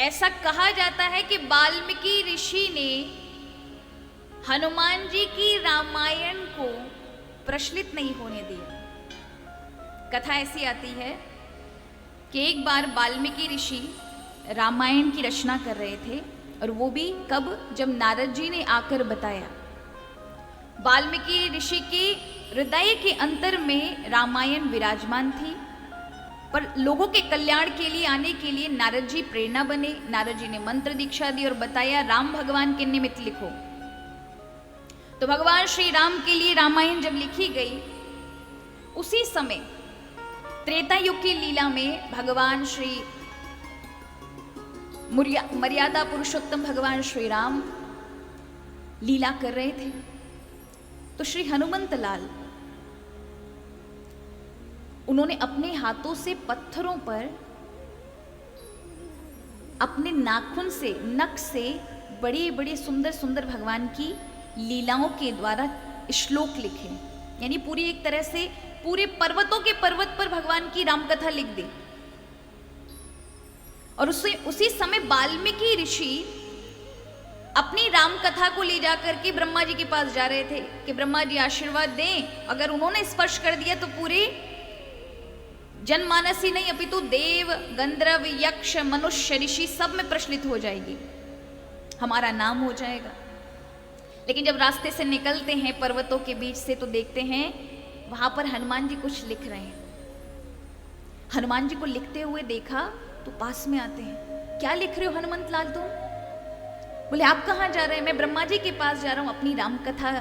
ऐसा कहा जाता है कि वाल्मीकि ऋषि ने हनुमान जी की रामायण को प्रचलित नहीं होने दिया। कथा ऐसी आती है कि एक बार वाल्मीकि ऋषि रामायण की रचना कर रहे थे, और वो भी कब, जब नारद जी ने आकर बताया। वाल्मीकि ऋषि के हृदय के अंतर में रामायण विराजमान थी, पर लोगों के कल्याण के लिए आने के लिए नारद जी प्रेरणा बने। नारद जी ने मंत्र दीक्षा दी और बताया राम भगवान के निमित्त लिखो। तो भगवान श्री राम के लिए रामायण जब लिखी गई, उसी समय त्रेता युग की लीला में भगवान श्री मर्यादा पुरुषोत्तम भगवान श्री राम लीला कर रहे थे। तो श्री हनुमंत लाल, उन्होंने अपने हाथों से पत्थरों पर अपने नाखून से, नख से बड़े बड़े सुंदर सुंदर भगवान की लीलाओं के द्वारा श्लोक लिखे। यानी पूरी एक तरह से पूरे पर्वतों के पर्वत पर भगवान की रामकथा लिख दी। और उसी समय वाल्मीकि ऋषि अपनी राम कथा को ले जाकर के ब्रह्मा जी के पास जा रहे थे कि ब्रह्मा जी आशीर्वाद दें, अगर उन्होंने स्पर्श कर दिया तो पूरे जनमानस ही नहीं अपितु देव, गंधर्व, यक्ष, मनुष्य, ऋषि सब में प्रचलित हो जाएगी, हमारा नाम हो जाएगा। लेकिन जब रास्ते से निकलते हैं पर्वतों के बीच से, तो देखते हैं वहां पर हनुमान जी कुछ लिख रहे हैं। हनुमान जी को लिखते हुए देखा तो पास में आते हैं। क्या लिख रहे हो हनुमंत लाल तुम? बोले आप कहाँ जा रहे हैं? मैं ब्रह्मा जी के पास जा रहा हूँ अपनी राम कथा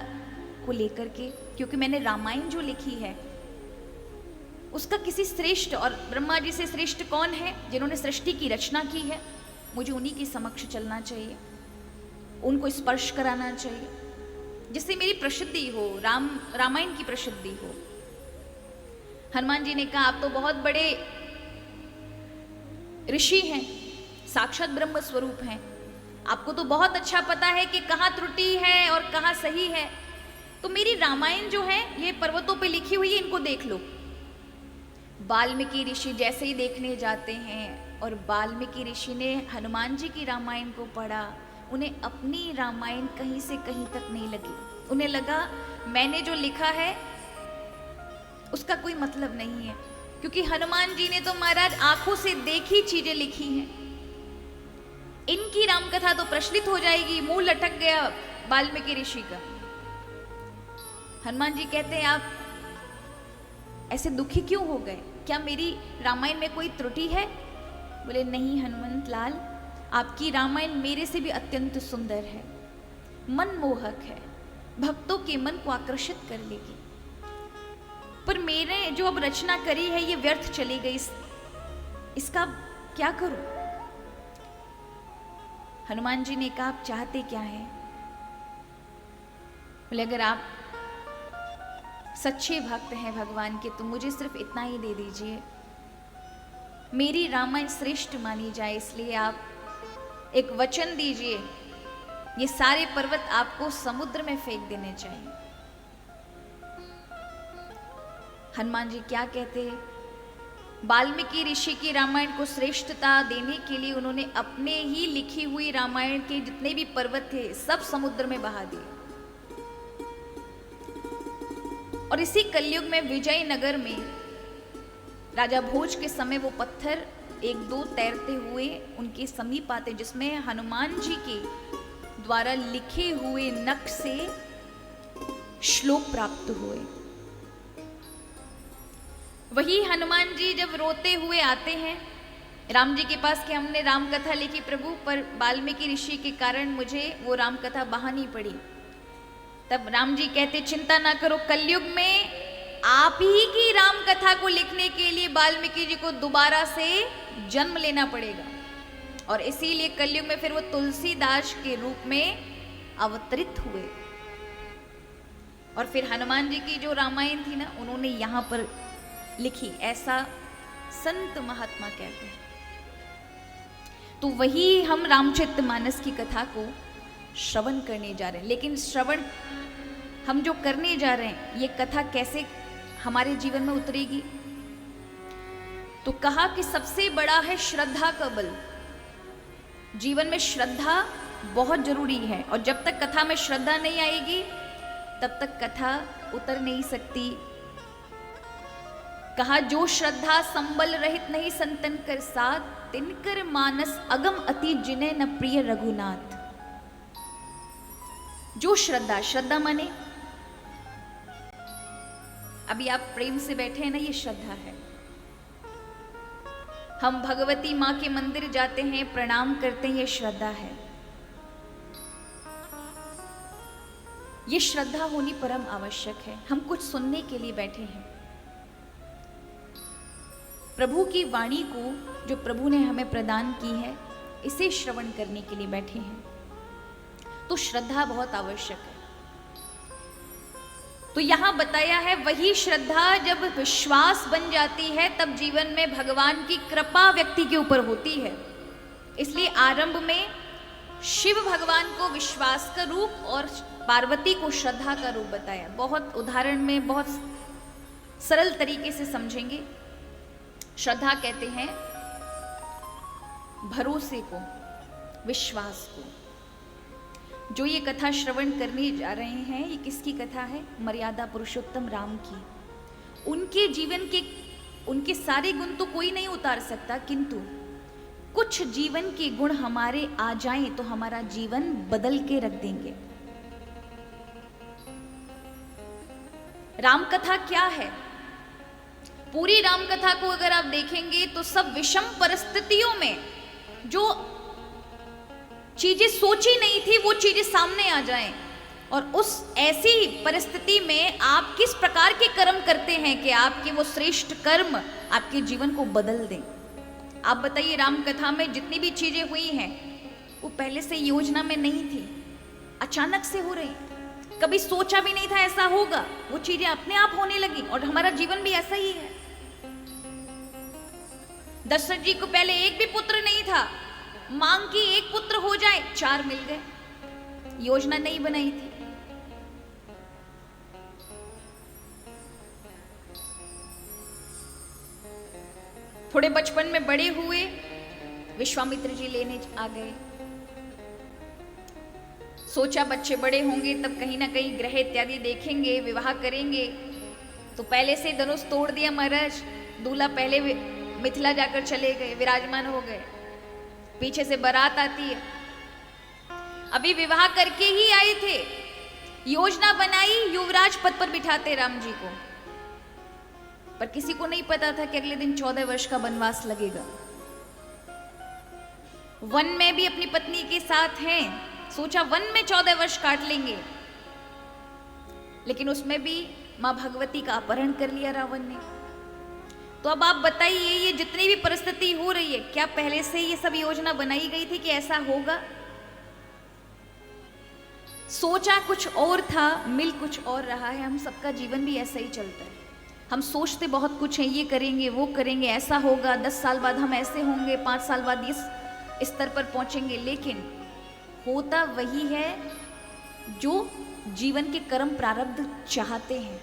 को लेकर के, क्योंकि मैंने रामायण जो लिखी है उसका किसी श्रेष्ठ, और ब्रह्मा जी से श्रेष्ठ कौन है? जिन्होंने सृष्टि की रचना की है। मुझे उन्हीं के समक्ष चलना चाहिए, उनको स्पर्श कराना चाहिए, जिससे मेरी प्रसिद्धि हो, रामायण की प्रसिद्धि हो। हनुमान जी ने कहा आप तो बहुत बड़े ऋषि हैं, साक्षात ब्रह्म स्वरूप हैं, आपको तो बहुत अच्छा पता है कि कहाँ त्रुटि है और कहाँ सही है। तो मेरी रामायण जो है ये पर्वतों पे लिखी हुई है, इनको देख लो। वाल्मीकि ऋषि जैसे ही देखने जाते हैं और वाल्मीकि ऋषि ने हनुमान जी की रामायण को पढ़ा, उन्हें अपनी रामायण कहीं से कहीं तक नहीं लगी। उन्हें लगा मैंने जो लिखा है उसका कोई मतलब नहीं है, क्योंकि हनुमान जी ने तो महाराज आंखों से देखी चीजें लिखी हैं। इनकी रामकथा तो प्रचलित हो जाएगी। मुंह लटक गया वाल्मीकि ऋषि का। हनुमान जी कहते हैं आप ऐसे दुखी क्यों हो गए? क्या मेरी रामायण में कोई त्रुटि है? बोले नहीं हनुमंत लाल, आपकी रामायण मेरे से भी अत्यंत सुंदर है, मनमोहक है, भक्तों के मन को आकर्षित कर लेगी। पर मैंने जो अब रचना करी है ये व्यर्थ चली गई, इसका क्या करूं? हनुमान जी ने कहा आप चाहते क्या हैं? बोले अगर आप सच्चे भक्त हैं भगवान के तो मुझे सिर्फ इतना ही दे दीजिए, मेरी रामायण श्रेष्ठ मानी जाए, इसलिए आप एक वचन दीजिए, ये सारे पर्वत आपको समुद्र में फेंक देने चाहिए। हनुमान जी क्या कहते हैं? वाल्मीकि ऋषि की रामायण को श्रेष्ठता देने के लिए उन्होंने अपने ही लिखी हुई रामायण के जितने भी पर्वत थे सब समुद्र में बहा दिए। और इसी कलयुग में विजयनगर में राजा भोज के समय वो पत्थर एक दो तैरते हुए उनके समीप आते, जिसमें हनुमान जी के द्वारा लिखे हुए नख से श्लोक प्राप्त हुए। वही हनुमान जी जब रोते हुए आते हैं राम जी के पास कि हमने राम कथा लिखी प्रभु, पर वाल्मीकि ऋषि के कारण मुझे वो राम कथा बहानी पड़ी। तब राम जी कहते चिंता ना करो, कलयुग में आप ही की राम कथा को लिखने के लिए वाल्मीकि जी को दोबारा से जन्म लेना पड़ेगा, और इसीलिए कलयुग में फिर वो तुलसीदास के रूप में अवतरित हुए। और फिर हनुमान जी की जो रामायण थी ना, उन्होंने यहाँ पर लिखी, ऐसा संत महात्मा कहते हैं। तो वही हम रामचरितमानस की कथा को श्रवण करने जा रहे हैं। लेकिन श्रवण हम जो करने जा रहे हैं, ये कथा कैसे हमारे जीवन में उतरेगी? तो कहा कि सबसे बड़ा है श्रद्धा का बल। जीवन में श्रद्धा बहुत जरूरी है, और जब तक कथा में श्रद्धा नहीं आएगी तब तक कथा उतर नहीं सकती। कहा जो श्रद्धा संबल रहित नहीं संतन कर साथ, तिनकर मानस अगम अति जिने न प्रिय रघुनाथ। जो श्रद्धा, श्रद्धा माने अभी आप प्रेम से बैठे हैं ना, ये श्रद्धा है। हम भगवती माँ के मंदिर जाते हैं, प्रणाम करते हैं, ये श्रद्धा है। ये श्रद्धा होनी परम आवश्यक है। हम कुछ सुनने के लिए बैठे हैं, प्रभु की वाणी को जो प्रभु ने हमें प्रदान की है, इसे श्रवण करने के लिए बैठे हैं, तो श्रद्धा बहुत आवश्यक है। तो यहां बताया है वही श्रद्धा जब विश्वास बन जाती है, तब जीवन में भगवान की कृपा व्यक्ति के ऊपर होती है। इसलिए आरंभ में शिव भगवान को विश्वास का रूप और पार्वती को श्रद्धा का रूप बताया। बहुत उदाहरण में बहुत सरल तरीके से समझेंगे। श्रद्धा कहते हैं भरोसे को, विश्वास को। जो ये कथा श्रवण करने जा रहे हैं, ये किसकी कथा है? मर्यादा पुरुषोत्तम राम की। उनके जीवन के उनके सारे गुण तो कोई नहीं उतार सकता, किंतु कुछ जीवन के गुण हमारे आ जाएं तो हमारा जीवन बदल के रख देंगे। राम कथा क्या है? पूरी राम कथा को अगर आप देखेंगे तो सब विषम परिस्थितियों में जो चीजें सोची नहीं थी वो चीजें सामने आ जाएं, और उस ऐसी परिस्थिति में आप किस प्रकार के कर्म करते हैं कि आपके वो श्रेष्ठ कर्म आपके जीवन को बदल दें। आप बताइए, राम कथा में जितनी भी चीजें हुई हैं वो पहले से योजना में नहीं थी, अचानक से हो रही। कभी सोचा भी नहीं था ऐसा होगा, वो चीजें अपने आप होने लगी। और हमारा जीवन भी ऐसा ही है। दशरथ जी को पहले एक भी पुत्र नहीं था, मांग की एक पुत्र हो जाए, 4 मिल गए। योजना नहीं बनाई थी। थोड़े बचपन में बड़े हुए, विश्वामित्र जी लेने आ गए। सोचा बच्चे बड़े होंगे तब कहीं ना कहीं ग्रह इत्यादि देखेंगे, विवाह करेंगे, तो पहले से धनुष तोड़ दिया महाराज। दूल्हा पहले मिथिला जाकर चले गए, विराजमान हो गए। पीछे से बारात आती है, अभी विवाह करके ही आए थे, योजना बनाई, युवराज पद पर बिठाते राम जी को, पर किसी को नहीं पता था कि अगले दिन 14 वर्ष का वनवास लगेगा। वन में भी अपनी पत्नी के साथ हैं, सोचा वन में 14 वर्ष काट लेंगे, लेकिन उसमें भी मां भगवती का अपहरण कर लिया रावण ने। तो अब आप बताइए, ये जितनी भी परिस्थिति हो रही है, क्या पहले से ये सब योजना बनाई गई थी कि ऐसा होगा? सोचा कुछ और था, मिल कुछ और रहा है। हम सबका जीवन भी ऐसा ही चलता है। हम सोचते बहुत कुछ है, ये करेंगे, वो करेंगे, ऐसा होगा, 10 साल बाद हम ऐसे होंगे, 5 साल बाद इस स्तर पर पहुंचेंगे, लेकिन होता वही है जो जीवन के कर्म प्रारब्ध चाहते हैं।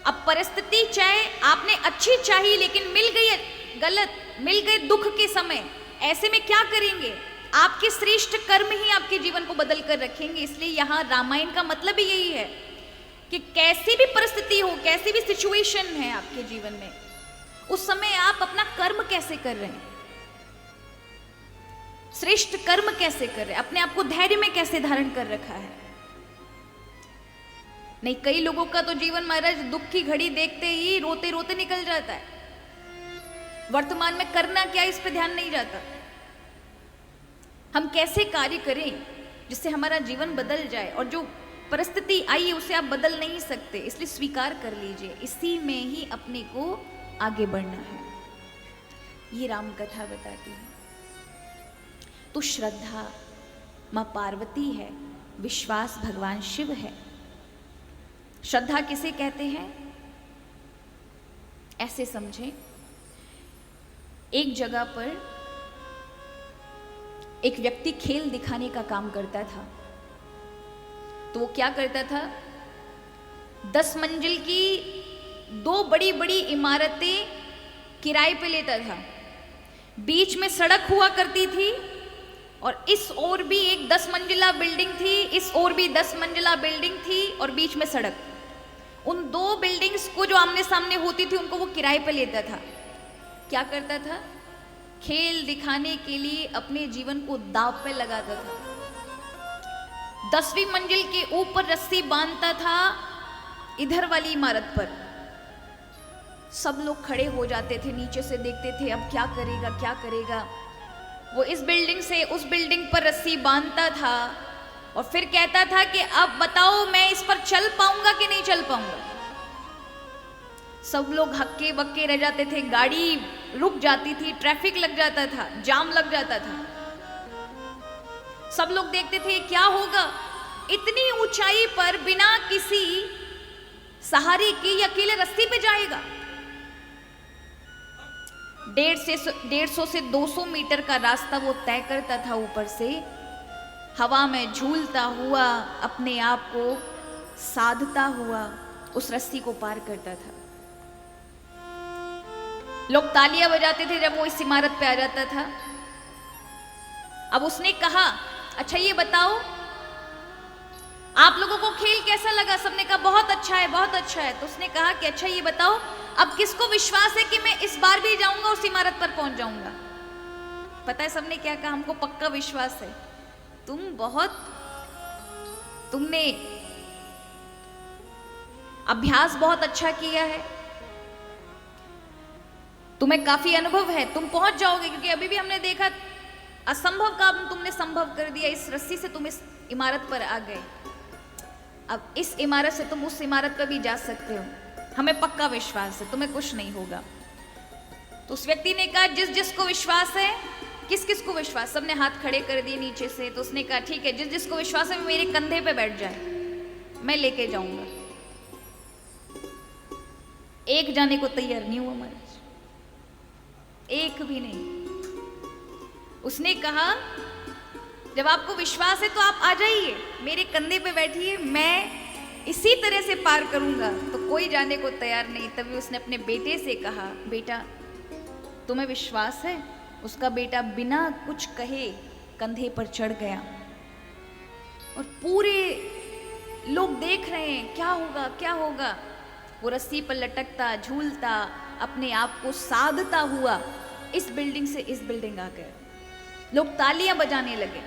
अब परिस्थिति चाहे आपने अच्छी चाही, लेकिन मिल गई गलत, मिल गए दुख के समय, ऐसे में क्या करेंगे? आपके श्रेष्ठ कर्म ही आपके जीवन को बदल कर रखेंगे। इसलिए यहाँ रामायण का मतलब ही यही है कि कैसी भी परिस्थिति हो, कैसी भी सिचुएशन है आपके जीवन में, उस समय आप अपना कर्म कैसे कर रहे हैं, श्रेष्ठ कर्म कैसे कर रहे हैं, अपने आप को धैर्य में कैसे धारण कर रखा है। नहीं, कई लोगों का तो जीवन महाराज दुख की घड़ी देखते ही रोते रोते निकल जाता है। वर्तमान में करना क्या, इस पे ध्यान नहीं जाता। हम कैसे कार्य करें जिससे हमारा जीवन बदल जाए, और जो परिस्थिति आई है उसे आप बदल नहीं सकते, इसलिए स्वीकार कर लीजिए, इसी में ही अपने को आगे बढ़ना है। ये राम कथा बताती है। तो श्रद्धा मां पार्वती है, विश्वास भगवान शिव है। श्रद्धा किसे कहते हैं? ऐसे समझें, एक जगह पर एक व्यक्ति खेल दिखाने का काम करता था। तो वो क्या करता था, 10 मंजिल की 2 बड़ी बड़ी इमारतें किराए पे लेता था। बीच में सड़क हुआ करती थी और इस ओर भी एक 10 मंजिला बिल्डिंग थी, इस ओर भी 10 मंजिला बिल्डिंग थी और बीच में सड़क। उन दो बिल्डिंग्स को जो आमने सामने होती थी उनको वो किराए पे लेता था। क्या करता था? खेल दिखाने के लिए अपने जीवन को दांव पे लगाता था। 10वीं मंजिल के ऊपर रस्सी बांधता था इधर वाली इमारत पर। सब लोग खड़े हो जाते थे, नीचे से देखते थे अब क्या करेगा क्या करेगा। वो इस बिल्डिंग से उस बिल्डिंग पर रस्सी बांधता था और फिर कहता था कि अब बताओ मैं इस पर चल पाऊंगा कि नहीं चल पाऊंगा। सब लोग हक्के बक्के रह जाते थे, गाड़ी रुक जाती थी, ट्रैफिक लग जाता था, जाम लग जाता था। सब लोग देखते थे क्या होगा, इतनी ऊंचाई पर बिना किसी सहारे के ये अकेले रस्सी पे जाएगा। 150 से 200 मीटर का रास्ता वो तय करता था, ऊपर से हवा में झूलता हुआ, अपने आप को साधता हुआ उस रस्सी को पार करता था। लोग तालियां बजाते थे जब वो इस इमारत पे आ जाता था। अब उसने कहा अच्छा ये बताओ आप लोगों को खेल कैसा लगा? सबने कहा बहुत अच्छा है बहुत अच्छा है। तो उसने कहा कि अच्छा ये बताओ अब किसको विश्वास है कि मैं इस बार भी जाऊंगा उस इमारत पर पहुंच जाऊंगा? पता है सबने क्या कहा? हमको पक्का विश्वास है, तुमने अभ्यास बहुत अच्छा किया है, तुम्हें काफी अनुभव है, तुम पहुंच जाओगे। क्योंकि अभी भी हमने देखा असंभव काम तुमने संभव कर दिया, इस रस्सी से तुम इस इमारत पर आ गए। अब इस इमारत से तुम उस इमारत पर भी जा सकते हो, हमें पक्का विश्वास है, तुम्हें कुछ नहीं होगा। तो उस व्यक्ति ने कहा जिस जिसको विश्वास है। किस किस को विश्वास? सबने हाथ खड़े कर दिए नीचे से। तो उसने कहा ठीक है, जिस जिसको विश्वास है मेरे कंधे पे बैठ जाए, मैं लेके जाऊंगा। एक जाने को तैयार नहीं हुआ महाराज, एक भी नहीं। उसने कहा जब आपको विश्वास है तो आप आ जाइए, मेरे कंधे पे बैठिए, मैं इसी तरह से पार करूंगा। तो कोई जाने को तैयार नहीं। तभी उसने अपने बेटे से कहा बेटा तुम्हें विश्वास है? उसका बेटा बिना कुछ कहे कंधे पर चढ़ गया और पूरे लोग देख रहे हैं क्या होगा क्या होगा। वो रस्सी पर लटकता झूलता अपने आप को साधता हुआ इस बिल्डिंग से इस बिल्डिंग आ गया। लोग तालियां बजाने लगे।